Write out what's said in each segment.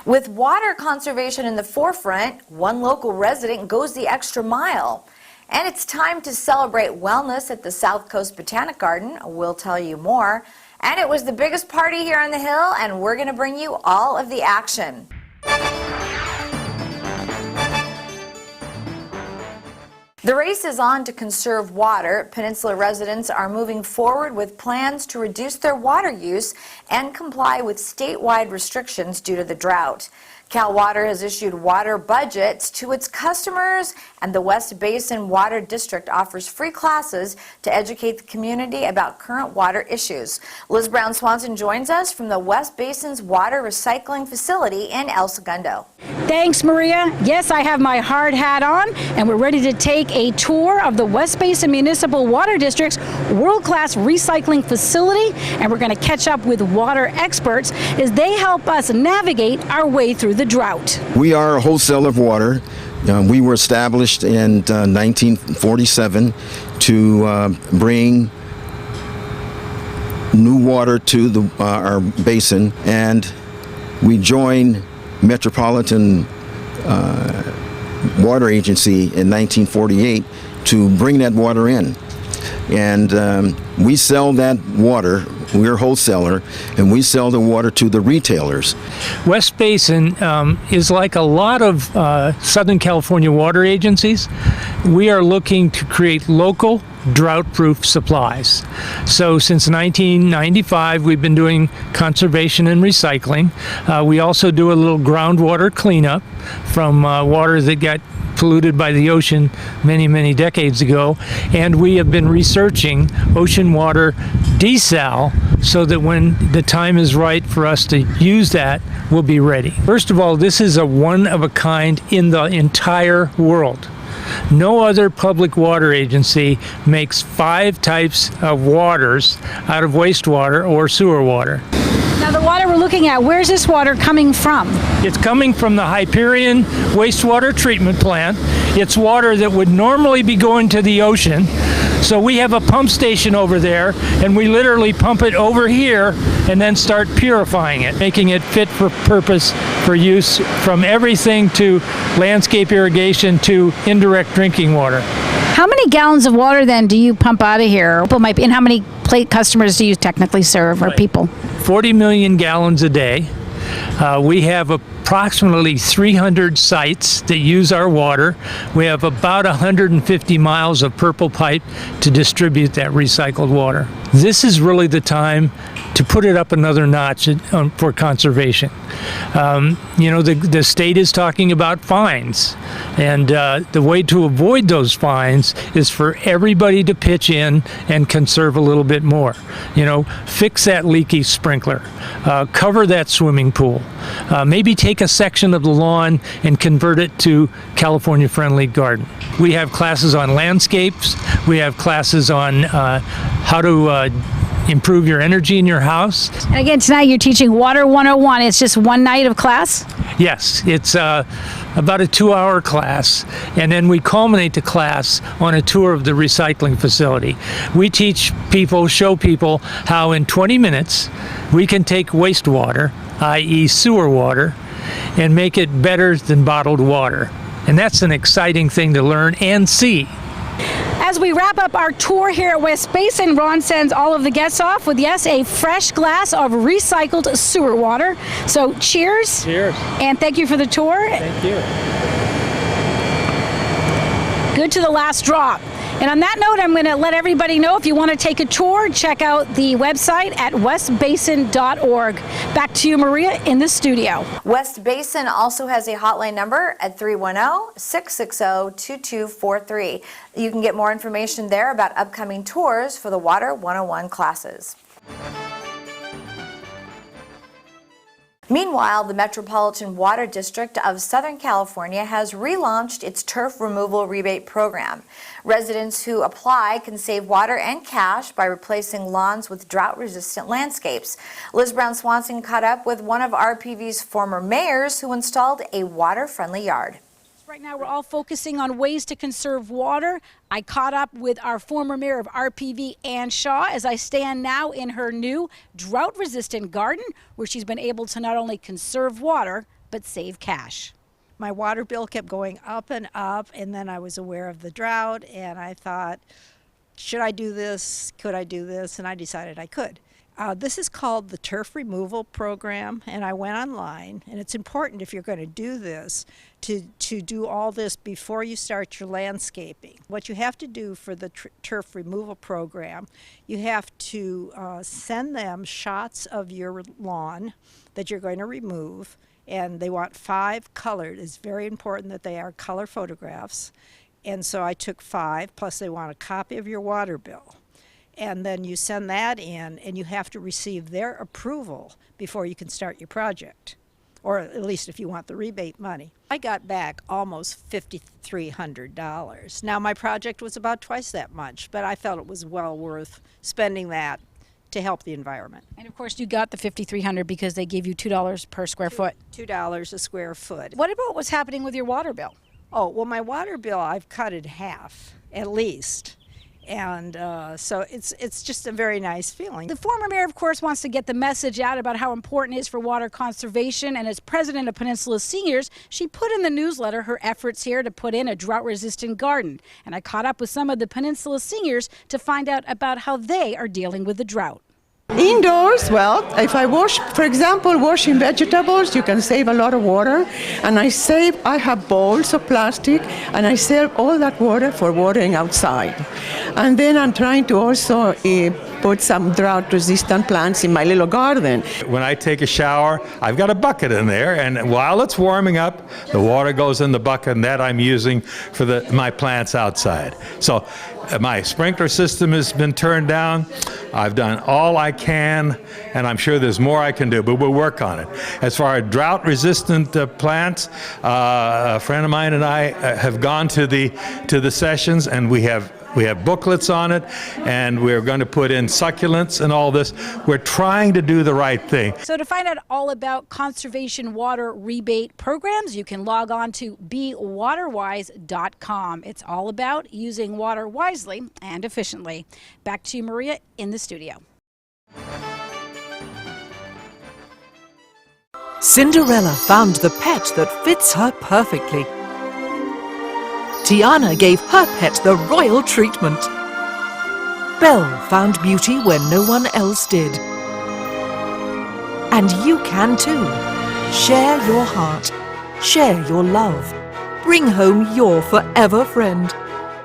With water conservation in the forefront, one local resident goes the extra mile. And it's time to celebrate wellness at the South Coast Botanic Garden. We'll tell you more. And it was the biggest party here on the Hill, and we're going to bring you all of the action. The race is on to conserve water. Peninsula residents are moving forward with plans to reduce their water use and comply with statewide restrictions due to the drought. Cal Water has issued water budgets to its customers, and the West Basin Water District offers free classes to educate the community about current water issues. Liz Brown-Swanson joins us from the West Basin's Water Recycling Facility in El Segundo. Thanks, Maria. Yes, I have my hard hat on, and we're ready to take a tour of the West Basin Municipal Water District's world-class recycling facility, and we're going to catch up with water experts as they help us navigate our way through the drought. We are a wholesaler of water. We were established in 1947 to bring new water to our basin, and we joined Metropolitan Water Agency in 1948 to bring that water in. And we sell that water. We're a wholesaler, and we sell the water to the retailers. West Basin is like a lot of Southern California water agencies. We are looking to create local drought-proof supplies. So since 1995, we've been doing conservation and recycling. We also do a little groundwater cleanup from water that got polluted by the ocean many decades ago, and we have been researching ocean water desal so that when the time is right for us to use that, we'll be ready. First of all, this is a one of a kind in the entire world. No other public water agency makes 5 types of waters out of wastewater or sewer water. Now, the water we're looking at, where's this water coming from? It's coming from the Hyperion wastewater treatment plant. It's water that would normally be going to the ocean. So we have a pump station over there, and we literally pump it over here and then start purifying it, making it fit for purpose for use from everything to landscape irrigation to indirect drinking water. How many gallons of water then do you pump out of here? And how many customers do you technically serve, or people? 40 million gallons a day. We have approximately 300 sites that use our water. We have about 150 miles of purple pipe to distribute that recycled water. This is really the time to put it up another notch for conservation. The state is talking about fines, and the way to avoid those fines is for everybody to pitch in and conserve a little bit more. Fix that leaky sprinkler, cover that swimming pool, maybe take a section of the lawn and convert it to California-friendly garden. We have classes on landscapes. We have classes on how to improve your energy in your house. And again, tonight you're teaching Water 101. It's just one night of class? Yes, it's about a 2-hour class, and then we culminate the class on a tour of the recycling facility. We teach people, show people how in 20 minutes we can take wastewater, i.e. sewer water, and make it better than bottled water. And that's an exciting thing to learn and see. As we wrap up our tour here at West Basin, Ron sends all of the guests off with, yes, a fresh glass of recycled sewer water. So cheers. Cheers. And thank you for the tour. Thank you. Good to the last drop. And on that note, I'm going to let everybody know if you want to take a tour, check out the website at westbasin.org. Back to you, Maria, in the studio. West Basin also has a hotline number at 310-660-2243. You can get more information there about upcoming tours for the Water 101 classes. Meanwhile, the Metropolitan Water District of Southern California has relaunched its turf removal rebate program. Residents who apply can save water and cash by replacing lawns with drought-resistant landscapes. Liz Brown-Swanson caught up with one of RPV's former mayors who installed a water-friendly yard. Right now, we're all focusing on ways to conserve water. I caught up with our former mayor of RPV, Ann Shaw, as I stand now in her new drought-resistant garden, where she's been able to not only conserve water, but save cash. My water bill kept going up, and then I was aware of the drought, and I thought, should I do this? Could I do this? And I decided I could. This is called the turf removal program, and I went online, and it's important if you're going to do this to do all this before you start your landscaping. What you have to do for the turf removal program, you have to send them shots of your lawn that you're going to remove, and they want 5 colored. It's very important that they are color photographs, and so I took 5, plus they want a copy of your water bill. And then you send that in, and you have to receive their approval before you can start your project, or at least if you want the rebate money. I got back almost $5,300. Now, my project was about twice that much, but I felt it was well worth spending that to help the environment. And of course, you got the $5,300 because they gave you $2 per square foot. $2 a square foot. What about what's happening with your water bill? Oh, well, my water bill, I've cut it half, at least. And so it's just a very nice feeling. The former mayor, of course, wants to get the message out about how important it is for water conservation. And as president of Peninsula Seniors, she put in the newsletter her efforts here to put in a drought-resistant garden. And I caught up with some of the Peninsula Seniors to find out about how they are dealing with the drought. Indoors, well, if I wash, for example, washing vegetables, you can save a lot of water. And I have bowls of plastic, and I save all that water for watering outside. And then I'm trying to also put some drought-resistant plants in my little garden. When I take a shower, I've got a bucket in there, and while it's warming up, the water goes in the bucket, and that I'm using for my plants outside. So my sprinkler system has been turned down. I've done all I can, and I'm sure there's more I can do, but we'll work on it. As far as drought-resistant plants, a friend of mine and I have gone to the sessions, and we have booklets on it, and we're going to put in succulents and all this. We're trying to do the right thing. So to find out all about conservation water rebate programs, you can log on to bewaterwise.com. It's all about using water wisely and efficiently. Back to you, Maria, in the studio. Cinderella found the pet that fits her perfectly. Tiana gave her pet the royal treatment. Belle found beauty where no one else did. And you can too. Share your heart. Share your love. Bring home your forever friend.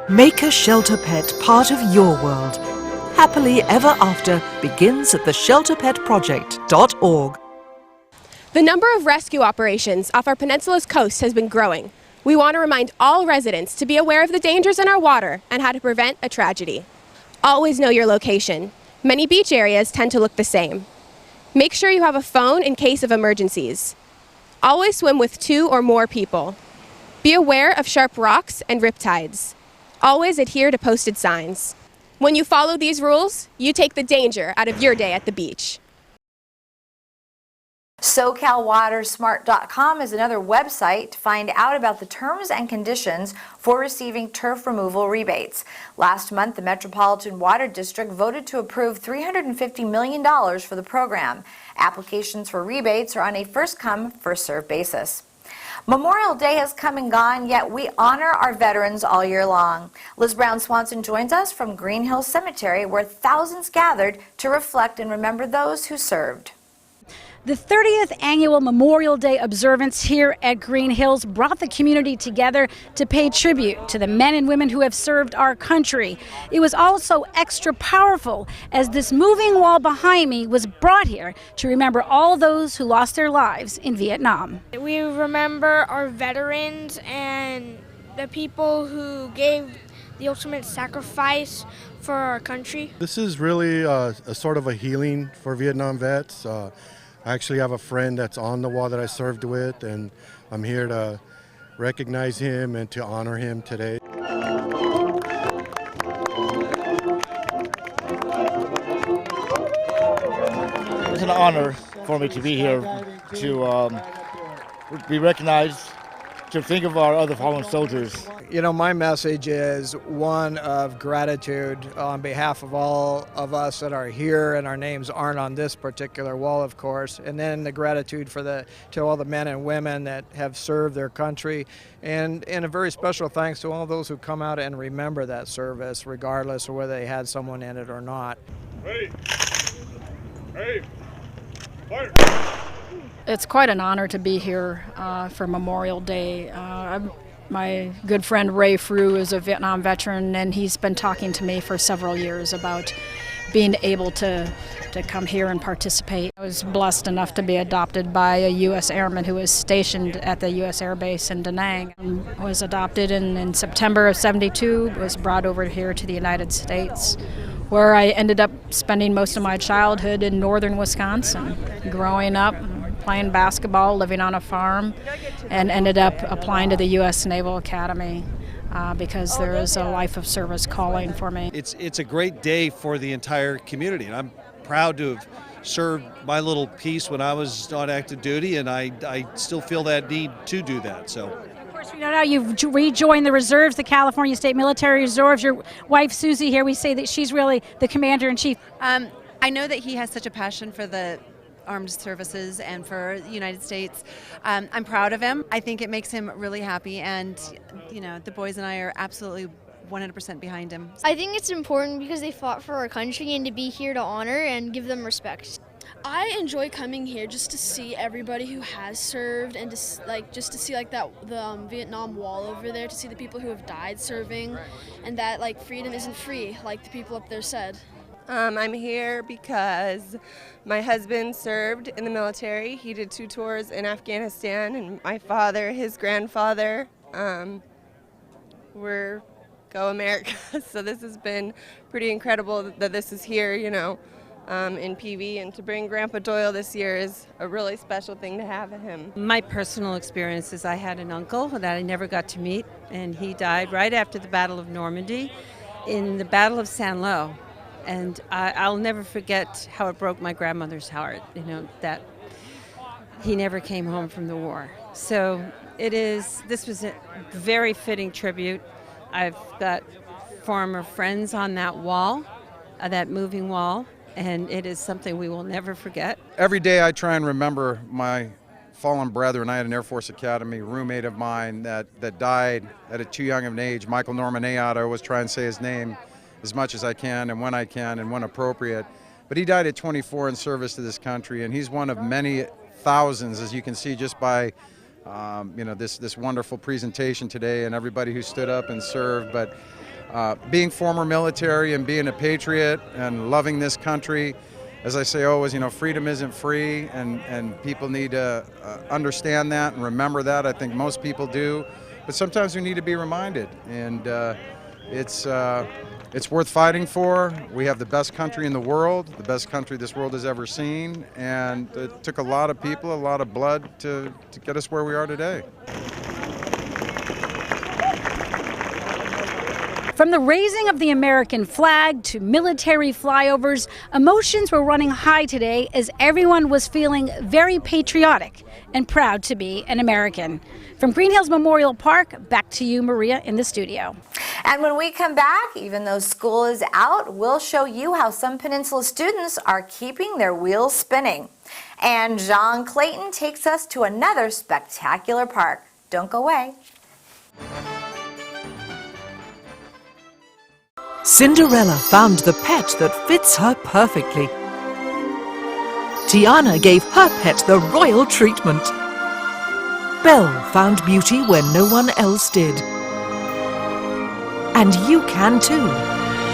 Make a shelter pet part of your world. Happily Ever After begins at theshelterpetproject.org. The number of rescue operations off our peninsula's coast has been growing. We want to remind all residents to be aware of the dangers in our water and how to prevent a tragedy. Always know your location. Many beach areas tend to look the same. Make sure you have a phone in case of emergencies. Always swim with 2 or more people. Be aware of sharp rocks and riptides. Always adhere to posted signs. When you follow these rules, you take the danger out of your day at the beach. SoCalWaterSmart.com is another website to find out about the terms and conditions for receiving turf removal rebates. Last month, the Metropolitan Water District voted to approve $350 million for the program. Applications for rebates are on a first-come, first-served basis. Memorial Day has come and gone, yet we honor our veterans all year long. Liz Brown Swanson joins us from Green Hills Cemetery, where thousands gathered to reflect and remember those who served. The 30th annual Memorial Day observance here at Green Hills brought the community together to pay tribute to the men and women who have served our country. It was also extra powerful as this moving wall behind me was brought here to remember all those who lost their lives in Vietnam. We remember our veterans and the people who gave the ultimate sacrifice for our country. This is really a sort of a healing for Vietnam vets. I actually have a friend that's on the wall that I served with, and I'm here to recognize him and to honor him today. It's an honor for me to be here, to be recognized, to think of our other fallen soldiers. You know, my message is one of gratitude on behalf of all of us that are here, and our names aren't on this particular wall, of course, and then the gratitude to all the men and women that have served their country, and a very special thanks to all those who come out and remember that service, regardless of whether they had someone in it or not. Ready. Ready. Fire. It's quite an honor to be here for Memorial Day. My good friend Ray Frew is a Vietnam veteran, and he's been talking to me for several years about being able to come here and participate. I was blessed enough to be adopted by a U.S. airman who was stationed at the U.S. Air Base in Da Nang. I was adopted in September of '72, was brought over here to the United States, where I ended up spending most of my childhood in northern Wisconsin, growing up, playing basketball, living on a farm, and ended up applying to the U.S. Naval Academy because there is a life of service calling for me. It's a great day for the entire community, and I'm proud to have served my little piece when I was on active duty, and I still feel that need to do that. So. Of course, we know now you've rejoined the reserves, the California State Military Reserves. Your wife, Susie, here, we say that she's really the commander-in-chief. I know that he has such a passion for the armed services and for the United States. I'm proud of him. I think it makes him really happy, and you know, the boys and I are absolutely 100% behind him. I think it's important because they fought for our country, and to be here to honor and give them respect. I enjoy coming here just to see everybody who has served, and just to see the Vietnam Wall over there, to see the people who have died serving, and that freedom isn't free like the people up there said. I'm here because my husband served in the military. He did 2 tours in Afghanistan, and my father, his grandfather, were Go America. So this has been pretty incredible that this is here, you know, in PV, and to bring Grandpa Doyle this year is a really special thing to have him. My personal experience is I had an uncle that I never got to meet, and he died right after the Battle of Normandy in the Battle of Saint-Lô. And I'll never forget how it broke my grandmother's heart, you know, that he never came home from the war. So this was a very fitting tribute. I've got former friends on that wall, that moving wall, and it is something we will never forget. Every day I try and remember my fallen brethren. I had an Air Force Academy roommate of mine that died at too young of an age, Michael Norman Ayat. I always try and say his name as much as I can and when appropriate. But he died at 24 in service to this country, and he's one of many thousands, as you can see just by this wonderful presentation today and everybody who stood up and served. But being former military and being a patriot and loving this country, as I say always, you know, freedom isn't free, and people need to understand that and remember that. I think most people do, but sometimes we need to be reminded, and it's worth fighting for. We have the best country in the world, the best country this world has ever seen, and it took a lot of people, a lot of blood to get us where we are today. From the raising of the American flag to military flyovers, emotions were running high today as everyone was feeling very patriotic and proud to be an American. From Green Hills Memorial Park, back to you, Maria, in the studio. And when we come back, even though school is out, we'll show you how some Peninsula students are keeping their wheels spinning. And John Clayton takes us to another spectacular park. Don't go away. Cinderella found the pet that fits her perfectly. Tiana gave her pet the royal treatment. Belle found beauty where no one else did. And you can too.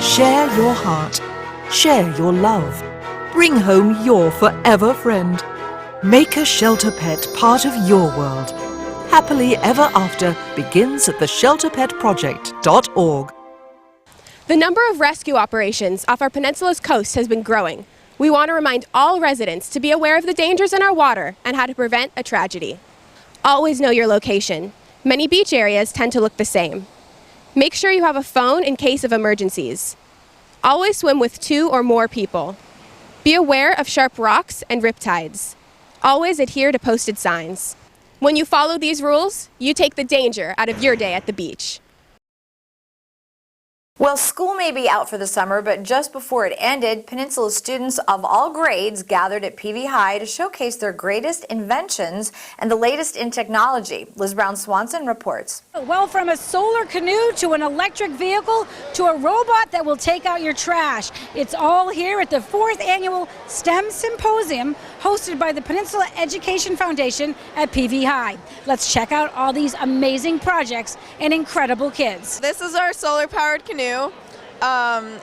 Share your heart. Share your love. Bring home your forever friend. Make a shelter pet part of your world. Happily Ever After begins at theshelterpetproject.org. The number of rescue operations off our peninsula's coast has been growing. We want to remind all residents to be aware of the dangers in our water and how to prevent a tragedy. Always know your location. Many beach areas tend to look the same. Make sure you have a phone in case of emergencies. Always swim with 2 or more people. Be aware of sharp rocks and riptides. Always adhere to posted signs. When you follow these rules, you take the danger out of your day at the beach. Well, school may be out for the summer, but just before it ended, Peninsula students of all grades gathered at PV High to showcase their greatest inventions and the latest in technology. Liz Brown-Swanson reports. Well, from a solar canoe to an electric vehicle to a robot that will take out your trash, it's all here at the 4th annual STEM Symposium hosted by the Peninsula Education Foundation at PV High. Let's check out all these amazing projects and incredible kids. This is our solar-powered canoe.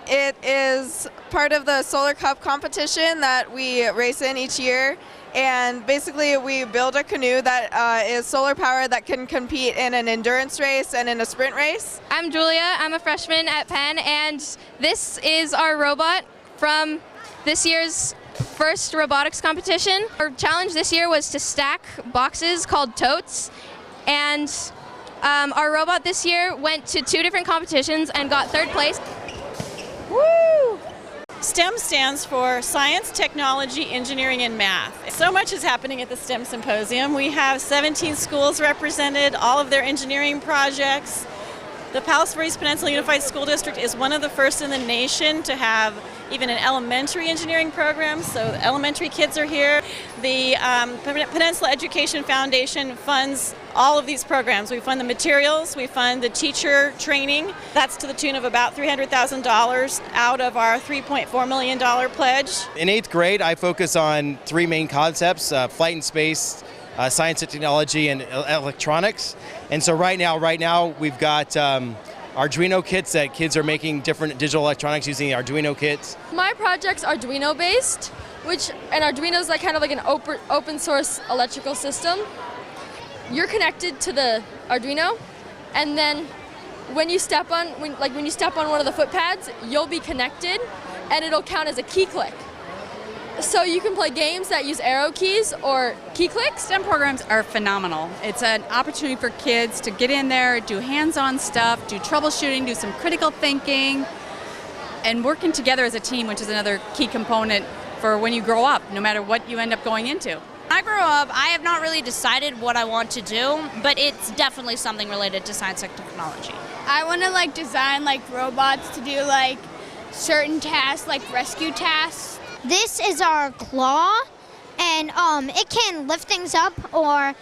It is part of the Solar Cup competition that we race in each year, and basically we build a canoe that is solar powered that can compete in an endurance race and in a sprint race. I'm Julia, I'm a freshman at Penn, and this is our robot from this year's first robotics competition. Our challenge this year was to stack boxes called totes, and our robot this year went to 2 different competitions and got 3rd place. Woo! STEM stands for Science, Technology, Engineering, and Math. So much is happening at the STEM Symposium. We have 17 schools represented, all of their engineering projects. The Palos Verdes Peninsula Unified School District is one of the first in the nation to have even an elementary engineering program, so elementary kids are here. The Peninsula Education Foundation funds all of these programs. We fund the materials, we fund the teacher training. That's to the tune of about $300,000 out of our $3.4 million pledge. In 8th grade, I focus on 3 main concepts, flight and space, science and technology, and electronics. And so right now we've got Arduino kits that kids are making different digital electronics using the Arduino kits. My project's Arduino based, and Arduino is kind of like an open source electrical system. You're connected to the Arduino, and then when you step on one of the foot pads, you'll be connected, and it'll count as a key click. So you can play games that use arrow keys or key clicks. STEM programs are phenomenal. It's an opportunity for kids to get in there, do hands-on stuff, do troubleshooting, do some critical thinking, and working together as a team, which is another key component for when you grow up, no matter what you end up going into. When I grow up, I have not really decided what I want to do, but it's definitely something related to science and technology. I want to design robots to do certain tasks, like rescue tasks. This is our claw, and it can lift things up or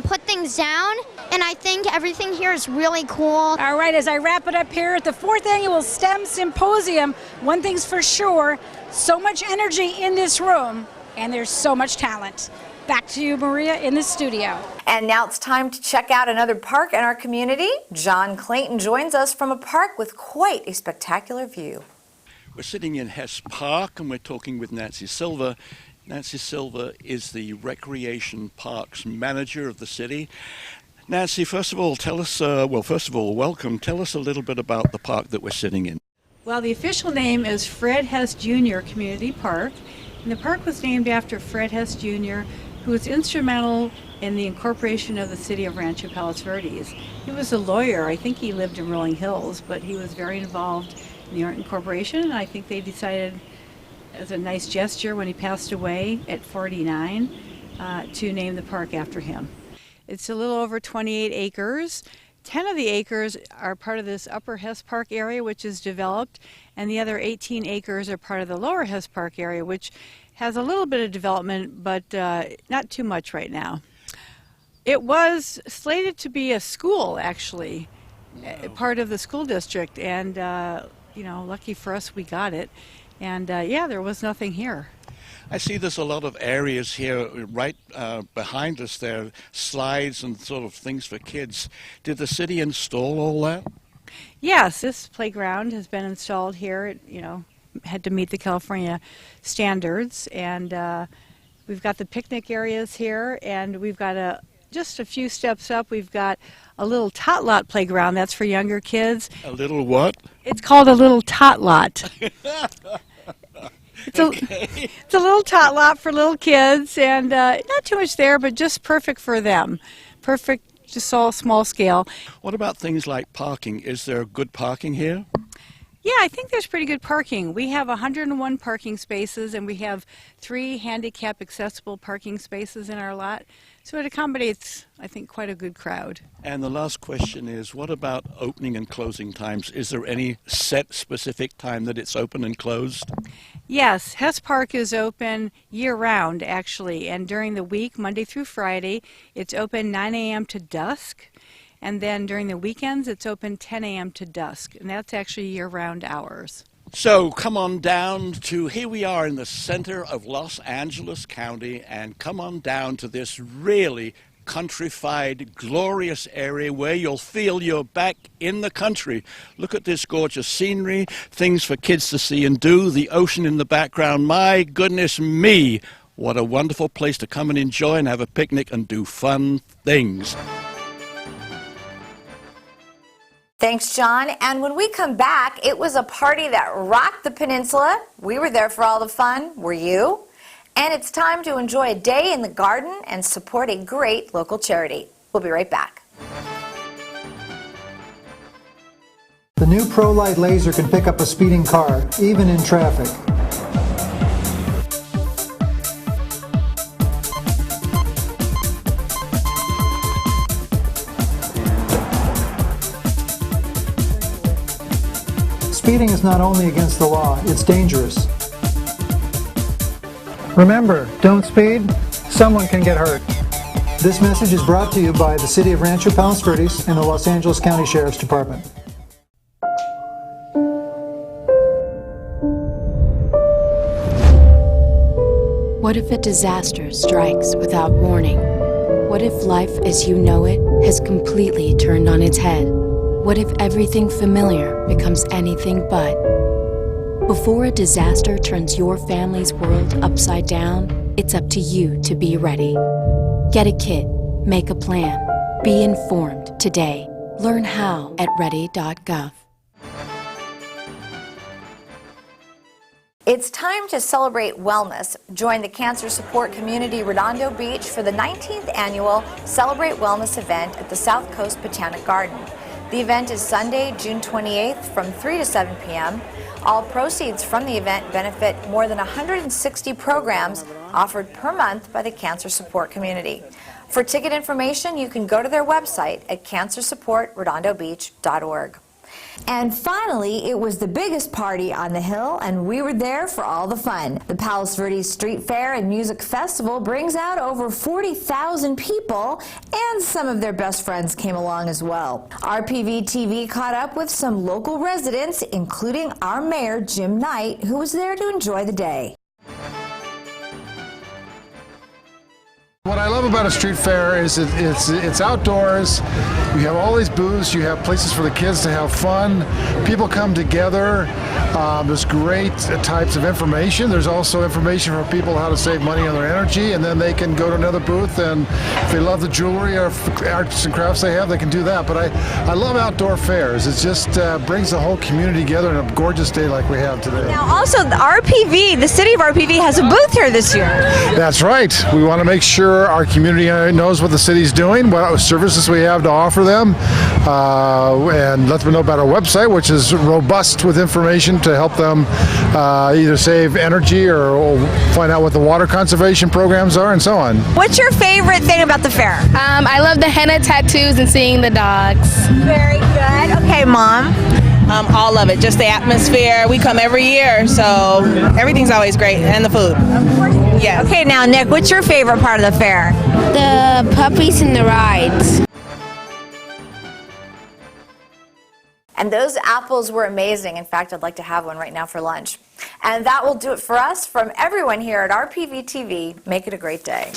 put things down, and I think everything here is really cool. All right, as I wrap it up here at the 4th annual STEM Symposium, one thing's for sure, so much energy in this room, and there's so much talent. Back to you, Maria, in the studio. And now it's time to check out another park in our community. John Clayton joins us from a park with quite a spectacular view. We're sitting in Hess Park and we're talking with Nancy Silver. Nancy Silver is the Recreation Parks Manager of the city. Nancy, first of all, tell us, welcome. Tell us a little bit about the park that we're sitting in. Well, the official name is Fred Hess Jr. Community Park, and the park was named after Fred Hess Jr., who was instrumental in the incorporation of the city of Rancho Palos Verdes. He was a lawyer. I think he lived in Rolling Hills, but he was very involved in the art incorporation, and I think they decided as a nice gesture when he passed away at 49 to name the park after him. It's a little over 28 acres. 10 of the acres are part of this Upper Hess Park area, which is developed, and the other 18 acres are part of the Lower Hess Park area, which has a little bit of development, but not too much right now. It was slated to be a school, actually, part of the school district, and lucky for us, we got it. And there was nothing here. I see there's a lot of areas here right behind us there, slides and sort of things for kids. Did the city install all that? Yes, this playground has been installed here. It, had to meet the California standards, and we've got the picnic areas here, and we've got just a few steps up, we've got a little tot lot playground. That's for younger kids. A little what? It's called a little tot lot. It's a little tot lot for little kids, and not too much there, but just perfect for them. Perfect, just all small scale. What about things like parking? Is there good parking here? Yeah, I think there's pretty good parking. We have 101 parking spaces, and we have 3 handicap accessible parking spaces in our lot. So it accommodates, I think, quite a good crowd. And the last question is, what about opening and closing times? Is there any set specific time that it's open and closed? Yes, Hess Park is open year-round, actually, and during the week, Monday through Friday, it's open 9 a.m. to dusk. And then during the weekends, it's open 10 a.m. to dusk, and that's actually year-round hours. So come on down to, here we are in the center of Los Angeles County, and come on down to this really countrified, glorious area where you'll feel you're back in the country. Look at this gorgeous scenery, things for kids to see and do, the ocean in the background. My goodness me, what a wonderful place to come and enjoy and have a picnic and do fun things. Thanks, John. And when we come back, it was a party that rocked the peninsula. We were there for all the fun. Were you? And it's time to enjoy a day in the garden and support a great local charity. We'll be right back. The new ProLight laser can pick up a speeding car, even in traffic. Speeding is not only against the law, it's dangerous. Remember, don't speed, someone can get hurt. This message is brought to you by the City of Rancho Palos Verdes and the Los Angeles County Sheriff's Department. What if a disaster strikes without warning? What if life as you know it has completely turned on its head? What if everything familiar becomes anything but? Before a disaster turns your family's world upside down, it's up to you to be ready. Get a kit, make a plan, be informed today. Learn how at ready.gov. It's time to celebrate wellness. Join the cancer support community Redondo Beach for the 19th annual Celebrate Wellness event at the South Coast Botanic Garden. The event is Sunday, June 28th from 3 to 7 p.m. All proceeds from the event benefit more than 160 programs offered per month by the cancer support community. For ticket information, you can go to their website at cancersupportredondobeach.org. And finally, it was the biggest party on the hill, and we were there for all the fun. The Palos Verdes Street Fair and Music Festival brings out over 40,000 people, and some of their best friends came along as well. RPV TV caught up with some local residents, including our mayor, Jim Knight, who was there to enjoy the day. What I love about a street fair is it's outdoors. You have all these booths. You have places for the kids to have fun. People come together. There's great types of information. There's also information for people how to save money on their energy, and then they can go to another booth, and if they love the jewelry or arts and crafts they have, they can do that. But I love outdoor fairs. It just brings the whole community together on a gorgeous day like we have today. Now also the RPV, the city of RPV has a booth here this year. That's right. We want to make sure our community knows what the city's doing, what services we have to offer them, and let them know about our website, which is robust with information to help them either save energy or find out what the water conservation programs are and so on. What's your favorite thing about the fair? I love the henna tattoos and seeing the dogs. Very good. Okay, Mom. All of it, just the atmosphere. We come every year, so everything's always great, and the food. Yeah. Okay, now Nick, what's your favorite part of the fair? The puppies and the rides. And those apples were amazing. In fact, I'd like to have one right now for lunch. And that will do it for us. From everyone here at RPV TV, make it a great day.